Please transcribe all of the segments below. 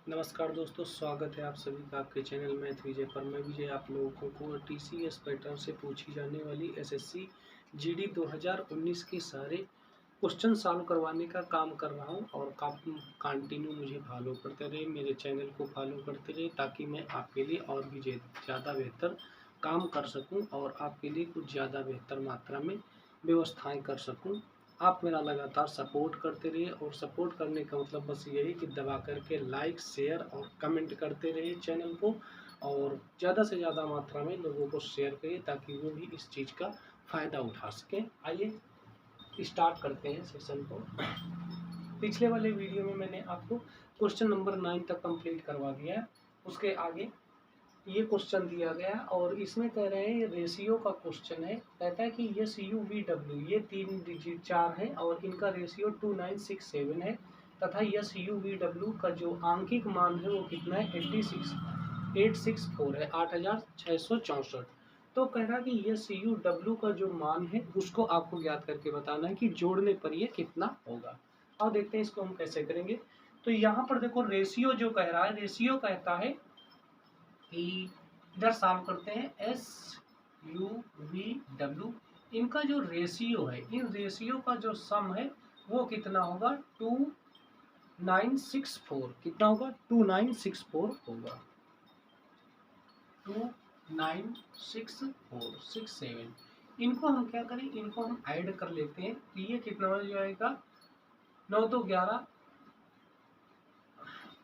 नमस्कार दोस्तों, स्वागत है आप सभी का आपके चैनल मैथ विजय पर। मैं विजय आप लोगों को टीसीएस पैटर्न से पूछी जाने वाली एसएससी जीडी 2019 के सारे क्वेश्चन सॉल्व करवाने का काम कर रहा हूं और कंटिन्यू मुझे फॉलो करते रहे, मेरे चैनल को फॉलो करते रहे ताकि मैं आपके लिए और भी ज़्यादा बेहतर काम कर सकूं और आपके लिए कुछ ज़्यादा बेहतर मात्रा में व्यवस्थाएं कर सकूं। आप मेरा लगातार सपोर्ट करते रहिए और सपोर्ट करने का मतलब बस यही कि दबा करके लाइक, शेयर और कमेंट करते रहिए चैनल को और ज़्यादा से ज़्यादा मात्रा में लोगों को शेयर करिए ताकि वो भी इस चीज़ का फ़ायदा उठा सकें। आइए स्टार्ट करते हैं सेशन को। पिछले वाले वीडियो में मैंने आपको क्वेश्चन नंबर 9 तक कंप्लीट करवा दिया है। उसके आगे ये क्वेश्चन दिया गया है और इसमें कह रहे हैं ये रेशियो का क्वेश्चन है। कहता है कि ये CUVW ये 3 डिजिट 4 है और इनका रेशियो 2967 है तथा यस CUVW का जो आंकिक मान है वो कितना है 864 है, 8664। तो कह रहा है कि ये CUW का जो मान है उसको आपको ज्ञात करके बताना है कि जोड़ने पर ये कितना होगा। अब देखते हैं इसको हम कैसे करेंगे। तो यहाँ पर देखो रेशियो जो कह रहा है, रेशियो कहता है कि इधर सॉल्व करते हैं SUVW। इनका जो रेशियो है, इन रेशियो का जो सम है वो कितना होगा 2964। कितना होगा 2964 होगा 296467। इनको हम क्या करें, इनको हम ऐड कर लेते हैं तो ये कितना हो जाएगा 9 2 11,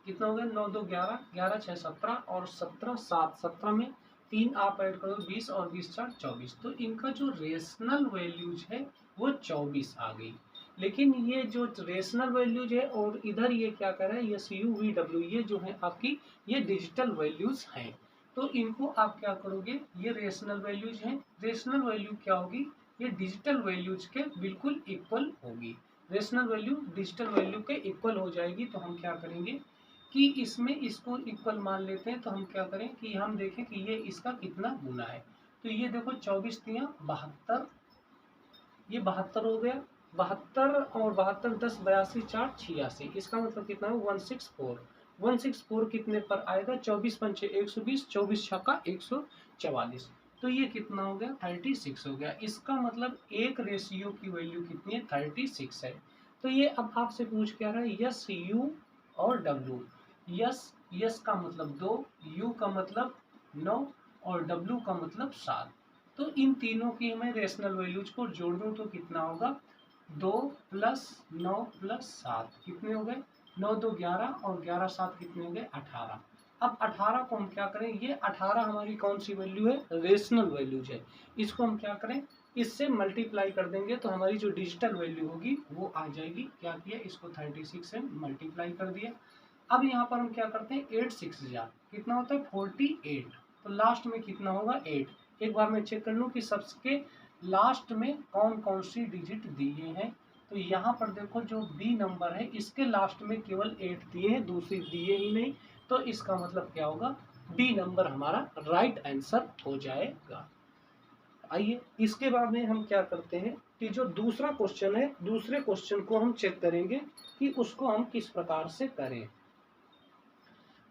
कितना हो गया 9 2 11, 11 6 17 और 17 7, 17 में 3 आप ऐड करो 20 और 20 4 24। तो इनका जो रेशनल वैल्यूज है वो 24 आ गई। लेकिन ये जो रेशनल वैल्यूज है और इधर ये क्या कर रहा है, ये CUVW ये जो है आपकी ये डिजिटल वैल्यूज हैं। तो इनको आप क्या करोगे, ये रेशनल वैल्यूज हैं, रेशनल वैल्यू क्या होगी, ये डिजिटल वैल्यूज के बिल्कुल इक्वल होगी। रेशनल वैल्यू डिजिटल वैल्यू के इक्वल हो जाएगी। तो हम क्या करेंगे कि इसमें इसको इक्वल मान लेते हैं। तो हम क्या करें कि हम देखें कि ये इसका कितना गुना है। तो ये देखो 24 तिया 72, ये 72 हो गया। 72 और 72 10 82 4 86, इसका मतलब कितना है 164। 164 कितने पर आएगा 24 पंचे 120, 24 छक्का 144। तो ये कितना हो गया 36 हो गया। इसका मतलब एक रेशियो की वैल्यू कितनी है 36 है। तो ये अब आपसे पूछ क्या रहा है, यस यू और डब्ल्यू। यस, यस का मतलब 2, यू का मतलब 9 और डब्ल्यू का मतलब 7। तो इन तीनों की मैं रेशनल वैल्यूज को जोड़ दूं तो कितना होगा 2 + 9 + 7 कितने हो गए 9 2 11 और 11 7 कितने हो गए 18। अब 18 को हम क्या करें, ये 18 हमारी कौन सी वैल्यू है, रेशनल वैल्यूज है। इसको हम क्या करें, इससे मल्टीप्लाई कर देंगे तो हमारी जो डिजिटल वैल्यू होगी वो आ जाएगी। क्या किया, इसको 36 से मल्टीप्लाई कर दिया। अब यहाँ पर हम क्या करते हैं 8 6 जा कितना होता है 48। तो लास्ट में कितना होगा 8। एक बार मैं चेक कर लूँ कि सबके लास्ट में कौन कौन सी डिजिट दिए हैं। तो यहाँ पर देखो जो बी नंबर है इसके लास्ट में केवल 8 दिए हैं, दूसरी दिए ही नहीं। तो इसका मतलब क्या होगा, बी नंबर हमारा राइट आंसर हो जाएगा। आइए इसके बाद में हम क्या करते हैं कि जो दूसरा क्वेश्चन है, दूसरे क्वेश्चन को हम चेक करेंगे कि उसको हम किस प्रकार से करें।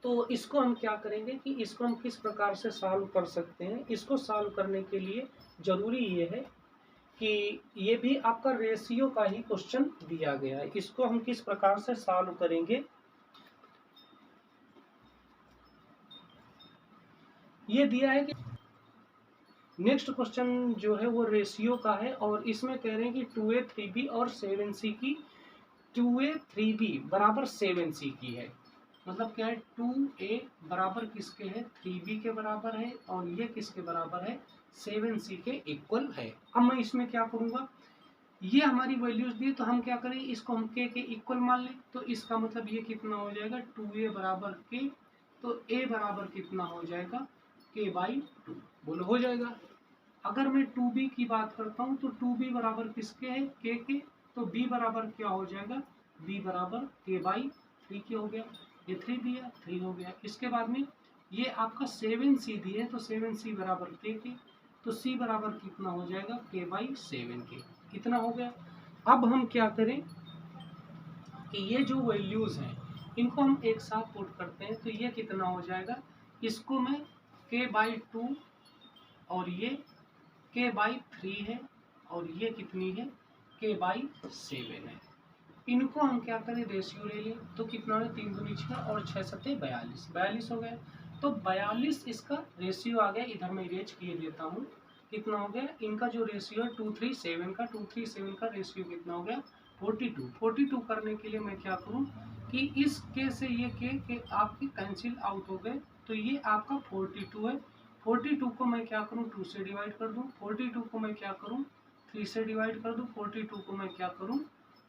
तो इसको हम क्या करेंगे कि इसको हम किस प्रकार से सॉल्व कर सकते हैं। इसको सॉल्व करने के लिए जरूरी ये है कि ये भी आपका रेशियो का ही क्वेश्चन दिया गया है। इसको हम किस प्रकार से सॉल्व करेंगे, ये दिया है कि नेक्स्ट क्वेश्चन जो है वो रेशियो का है और इसमें कह रहे हैं कि 2a 3b और 7c की 2a 3b बराबर 7c की है। मतलब क्या है 2a बराबर किसके है 3b के बराबर है और ये किसके बराबर है 7c के इक्वल है। अब मैं इसमें क्या करूंगा, ये हमारी वैल्यूज दी तो हम क्या करें, इसको हम k के इक्वल मान लें। तो इसका मतलब ये कितना हो जाएगा 2a बराबर k। तो a बराबर कितना हो जाएगा k/2, बोलो हो जाएगा। अगर मैं 2b की बात करता हूँ तो 2b बराबर किसके है k के। तो b बराबर क्या हो जाएगा, b बराबर k/3 के हो गया। ये 3 दिया 3 हो गया। इसके बाद में ये आपका 7c दिए तो 7c बराबर k के। तो c बराबर कितना हो जाएगा k/7 के। कितना हो गया। अब हम क्या करें कि ये जो वैल्यूज हैं इनको हम एक साथ पुट करते हैं तो ये कितना हो जाएगा, इसको मैं k/2 और ये k/3 है और ये कितनी है k/7 है। इनको हम क्या करें, रेशियो ले लें तो कितना है 3 दूनी 6 और 6 सत्ते 42, 42 हो गया। तो 42 इसका रेशियो आ गया, इधर मैं इरेज किए देता हूँ। कितना हो गया इनका जो रेशियो है 237 का, 237 का रेशियो कितना हो गया 42। 42 करने के लिए मैं क्या करूँ कि इस के से ये के आपके कैंसिल आउट हो गए, तो ये आपका 42 है। 42 को मैं क्या करूँ 2 से डिवाइड कर दूँ, 42 को मैं क्या करूँ 3 से डिवाइड कर दूँ, 42 को मैं क्या करूँ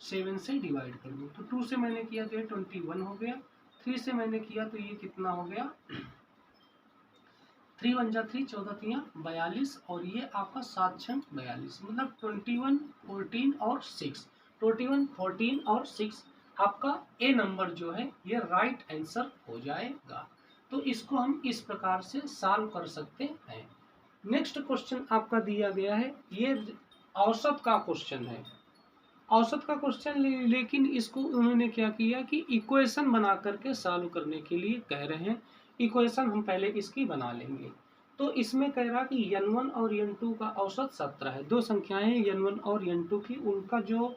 7 से डिवाइड कर दूँ। तो 2 से मैंने किया तो ये 21 हो गया, 3 से मैंने किया तो ये कितना हो गया 3 × 3 14 3 42 और ये आपका 7 × 42 मतलब 21 14 और 6, 21 14 और 6 आपका ए नंबर जो है ये राइट आंसर हो जाएगा। तो इसको हम इस प्रकार से सॉल्व कर सकते हैं। नेक्स्ट क्वेश्चन आपका दिया गया है, ये औसत का क्वेश्चन है। औसत का क्वेश्चन लेकिन इसको उन्होंने क्या किया कि इक्वेशन बना करके सॉल्व करने के लिए कह रहे हैं। इक्वेशन हम पहले इसकी बना लेंगे। तो इसमें कह रहा कि n1 और n2 का औसत 17 है। दो संख्याएं n1 और n2 की, उनका जो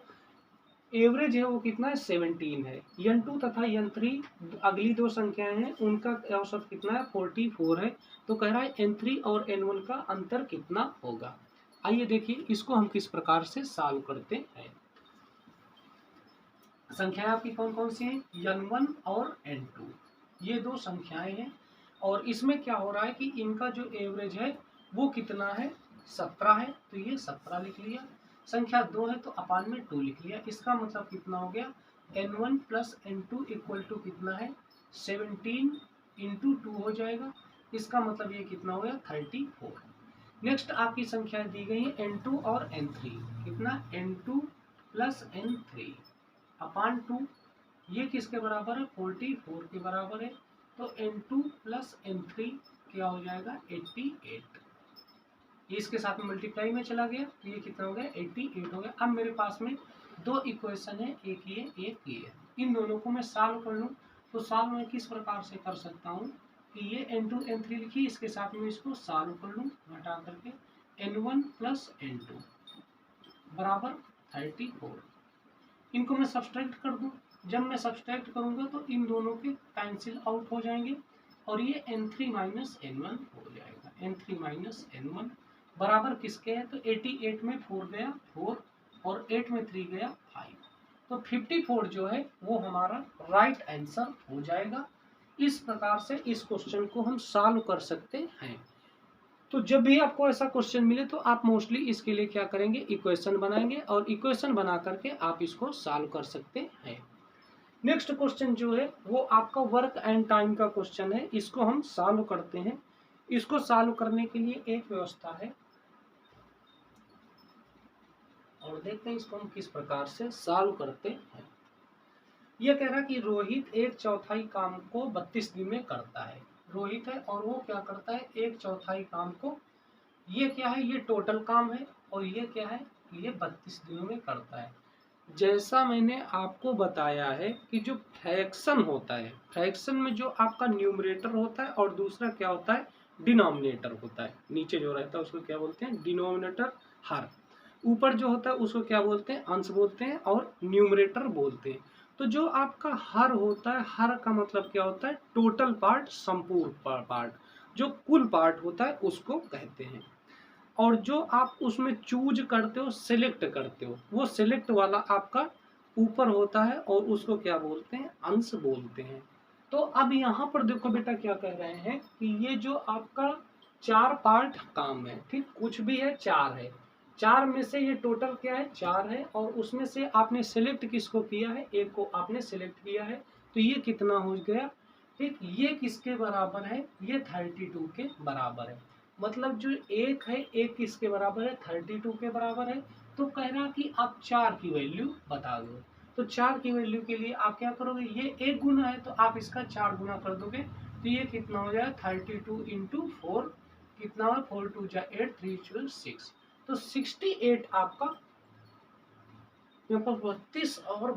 एवरेज है वो कितना है 17 है। n2 तथा n3 अगली दो संख्याएं हैं, उनका औसत कितना है 44 है। तो कह रहा है n3 और n1 का अंतर कितना होगा। आइए देखिए इसको हम किस प्रकार से सॉल्व करते हैं। संख्याएं आपकी कौन कौन सी हैं, n1 और n2, ये दो संख्याएं हैं। और इसमें क्या हो रहा है कि इनका जो एवरेज है वो कितना है 17 है, तो ये 17 लिख लिया। संख्या 2 है तो अपान में 2 लिख लिया। इसका मतलब कितना हो गया n1 + n2 = कितना है 17 × 2 हो जाएगा। इसका मतलब ये कितना हो गया 34। नेक्स्ट आपकी संख्या दी गई है n2 और n3, कितना n2 + n3 अपान 2, ये किसके बराबर है 44 के बराबर है। तो n2 + n3 क्या हो जाएगा 88। इसके साथ में मल्टीप्लाई में चला गया तो ये कितना हो गया 88 हो गया। अब मेरे पास में दो इक्वेशन है, एक ये। इन दोनों को मैं सॉल्व कर लूँ तो सॉल्व मैं किस प्रकार से कर सकता हूँ कि ये n2 n3 लिखी, इसके साथ में इसको सॉल्व कर लूँ घटा करके n1 + n2 बराबर 34। इनको मैं सब्सट्रैक्ट कर दूं। जब मैं सब्सट्रैक्ट करूंगा तो इन दोनों के कैंसिल आउट हो जाएंगे और ये n3 - n1 हो जाएगा। n3 - n1 बराबर किसके है तो 88 में 4 गया 4 और 8 में 3 गया 5, तो 54 जो है वो हमारा राइट आंसर हो जाएगा। इस प्रकार से इस क्वेश्चन को हम सॉल्व कर सकते हैं। तो जब भी आपको ऐसा क्वेश्चन मिले तो आप मोस्टली इसके लिए क्या करेंगे इक्वेशन बनाएंगे और इक्वेशन बना करके आप इसको सॉल्व कर सकते हैं। नेक्स्ट क्वेश्चन जो है वो आपका वर्क एंड टाइम का क्वेश्चन है, इसको हम सॉल्व करते हैं। इसको सॉल्व करने के लिए एक व्यवस्था है और देखते हैं इसको हम किस प्रकार से सॉल्व करते हैं। यह कह रहा कि रोहित 1/4 काम को 32 दिन में करता है। रोहित है और वो क्या करता है 1/4 काम को, ये क्या है ये टोटल काम है और ये क्या है ये 32 दिनों में करता है। जैसा मैंने आपको बताया है कि जो फ्रैक्शन होता है, फ्रैक्शन में जो आपका न्यूमरेटर होता है और दूसरा क्या होता है डिनोमिनेटर होता है। नीचे जो रहता है उसको क्या बोलते हैं डिनोमिनेटर हर, ऊपर जो होता है उसको क्या बोलते हैं अंश बोलते हैं और न्यूमरेटर बोलते हैं। तो जो आपका हर होता है, हर का मतलब क्या होता है टोटल पार्ट, संपूर्ण पार्ट, जो कुल पार्ट होता है उसको कहते हैं। और जो आप उसमें चूज करते हो सिलेक्ट करते हो वो सिलेक्ट वाला आपका ऊपर होता है और उसको क्या बोलते हैं अंश बोलते हैं। तो अब यहाँ पर देखो बेटा क्या कह रहे हैं कि ये जो आपका 4 पार्ट काम है, ठीक कुछ भी है 4 है, 4 में से ये टोटल क्या है 4 है और उसमें से आपने सिलेक्ट किसको किया है एक को आपने सिलेक्ट किया है, तो ये कितना हो गया ठीक, ये किसके बराबर है ये 32 के बराबर है। मतलब जो एक है एक किसके बराबर है 32 के बराबर है। तो कह रहा कि आप 4 की वैल्यू बता दो। तो 4 की वैल्यू के लिए आप क्या करोगे, ये एक गुना है तो आप इसका 4 गुना कर दोगे तो ये कितना हो जाएगा 32 × 4 कितना हो 4 2 जा 8 3 12 6, तो 68 आपका यहाँ पर 32 और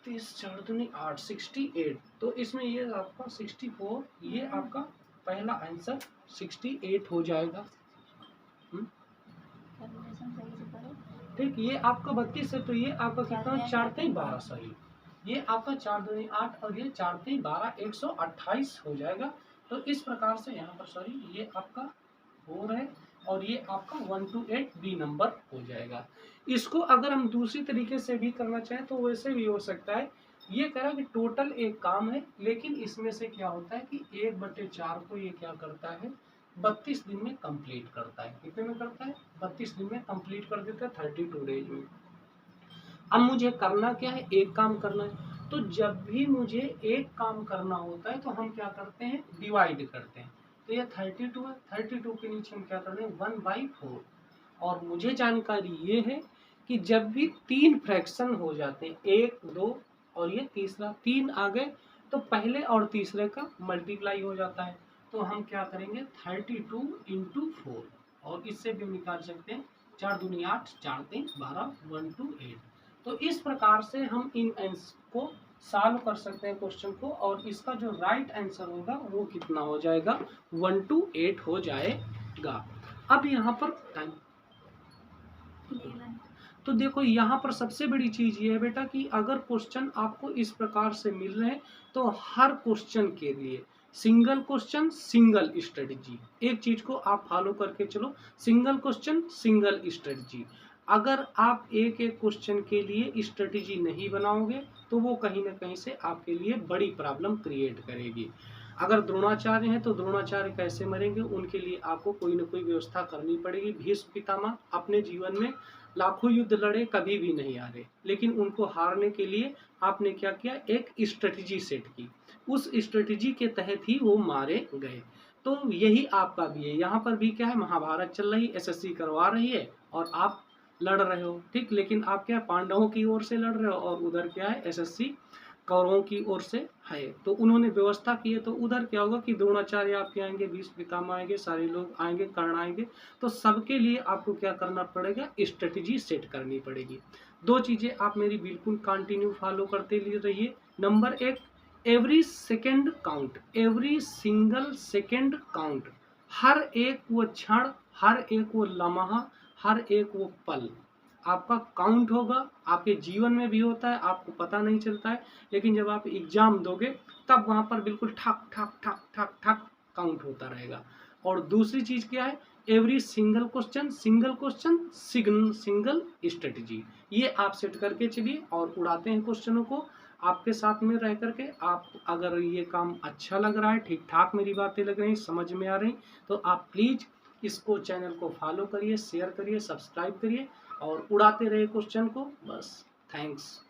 32 4 दूनी 8 68। तो इसमें ये आपका 64, ये आपका पहला आंसर 68 हो जाएगा। ठीक, ये आपका 32 है तो ये आपका कितना 4 3 12, सॉरी ये आपका 4 दूनी 8 और ये 4 3 12 128 हो जाएगा। तो इस प्रकार से यहाँ पर सॉरी ये आपका 4 है और ये आपका 1 to 8 बी नंबर हो जाएगा। इसको अगर हम दूसरी तरीके से भी करना चाहें तो वैसे भी हो सकता है। ये कह रहा है कि टोटल एक काम है, लेकिन इसमें से क्या होता है कि 1/4 को ये क्या करता है 32 दिन में कंप्लीट करता है। कितने में करता है 32 दिन में कंप्लीट कर देता है 32 डेज में। अब मुझे करना क्या है, एक काम करना है। तो जब भी मुझे एक काम करना होता है तो हम क्या करते हैं डिवाइड करते हैं। तो ये 32 है, 32 के नीचे हम क्या करते हैं 1/4। और मुझे जानकारी ये है कि जब भी 3 फ्रैक्शन हो जाते हैं 1 2 और ये तीसरा 3 आ गए तो पहले और तीसरे का मल्टीप्लाई हो जाता है। तो हम क्या करेंगे 32 × 4 और इससे भी हम निकाल सकते हैं 4 दूनी 8 4 3 12 1 to 8। तो इस प्रकार से हम इन आंसर को सॉल्व कर सकते हैं क्वेश्चन को, और इसका जो राइट आंसर होगा वो कितना हो जाएगा 1 to 8 हो जाएगा। अब यहाँ पर टाइम तो देखो यहाँ पर सबसे बड़ी चीज ये है बेटा कि अगर क्वेश्चन आपको इस प्रकार से मिल रहे हैं तो हर क्वेश्चन के लिए सिंगल क्वेश्चन सिंगल स्ट्रेटजी, एक चीज को आप फॉलो करके चलो, सिंगल क्वेश्चन सिंगल स्ट्रेटजी। अगर आप एक एक क्वेश्चन के लिए स्ट्रेटजी नहीं बनाओगे तो वो कहीं ना कहीं से आपके लिए बड़ी प्रॉब्लम क्रिएट करेगी। अगर द्रोणाचार्य हैं तो द्रोणाचार्य कैसे मरेंगे, उनके लिए आपको कोई ना कोई व्यवस्था करनी पड़ेगी। भीष्म पितामह अपने जीवन में लाखों युद्ध लड़े, कभी भी नहीं हारे, लेकिन उनको हारने के लिए आपने क्या किया एक स्ट्रेटजी सेट की, उस स्ट्रेटजी के तहत ही वो मारे गए। तो यही आपका भी है, यहाँ पर भी क्या है महाभारत चल रही, एसएससी करवा रही है और आप लड़ रहे हो, ठीक, लेकिन आप क्या पांडवों की ओर से लड़ रहे हो और उधर क्या है एसएससी कौरवों की ओर से है। तो उन्होंने व्यवस्था की है, तो उधर क्या होगा कि द्रोणाचार्य आपके आएंगे, भीष्म पितामह आएंगे, सारे लोग आएंगे, कर्ण आएंगे। तो सबके लिए आपको क्या करना पड़ेगा स्ट्रेटजी सेट करनी पड़ेगी। 2 चीजें आप मेरी बिल्कुल कंटिन्यू फॉलो करते रहिए। Number 1, every second count, every single second count, हर एक वो क्षण, हर एक वो लम्हा, हर एक वो पल आपका काउंट होगा। आपके जीवन में भी होता है, आपको पता नहीं चलता है, लेकिन जब आप एग्जाम दोगे तब वहां पर बिल्कुल ठक ठक ठक ठक ठक काउंट होता रहेगा। और दूसरी चीज क्या है every single question single strategy, ये आप सेट करके चलिए और उड़ाते हैं क्वेश्चनों को आपके साथ में रह करके। आप अगर ये काम अच्छा लग रहा है, ठीक ठाक मेरी बातें लग रही, समझ में आ रही, तो आप प्लीज इसको चैनल को फॉलो करिए, शेयर करिए, सब्सक्राइब करिए और उड़ाते रहे क्वेश्चन को। बस थैंक्स।